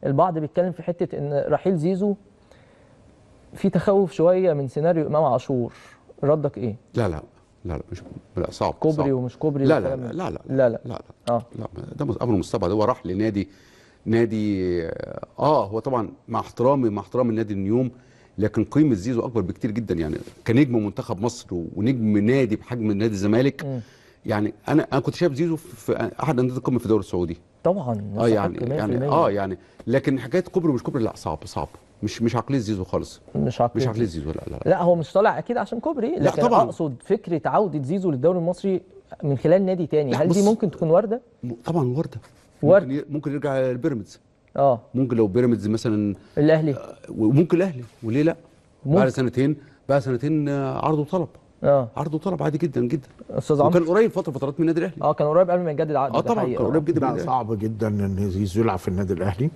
البعض بيتكلم في حته ان رحيل زيزو في تخوف شويه من سيناريو امام عاشور، ردك ايه؟ لا لا لا لا مش لا صعب كوبري صعب. ومش كوبري لا لا والكلام لا ده. لا لا لا لا. لا اه لا ده امر مستبعد. هو راح لنادي هو طبعا مع احترامي النادي النيوم، لكن قيمه زيزو اكبر بكتير جدا يعني، كنجم منتخب مصر ونجم نادي بحجم نادي الزمالك. يعني انا كنت شايف زيزو في احد انديه القمه في الدوري السعودي. طبعا يستحق 100%. يعني لكن حكايه كوبري ومش كوبري لا صعب. مش عقليه زيزو خالص. مش مش عقلية عقليه زيزو. زيزو لا لا لا هو مش طالع اكيد عشان كوبري، لا لكن طبعا. اقصد فكره عوده زيزو للدوري المصري من خلال نادي تاني، لا هل دي بص ممكن تكون وارده؟ طبعا ورده. ورد. ممكن يرجع البيراميدز. اه ممكن لو بيراميدز مثلا، الاهلي وممكن الاهلي وليه لا. بعد ممكن. سنتين عرض وطلب. اه عرض وطلب عادي جدا جدا. استاذ وكان عمرو. قريب فترات من النادي الاهلي. اه كان قريب قبل ما يجدد عقده، ده طبعا حقيقه. كان قريب جدا من لا النادي الاهلي. صعب جدا ان زيزو يلعب في النادي الاهلي.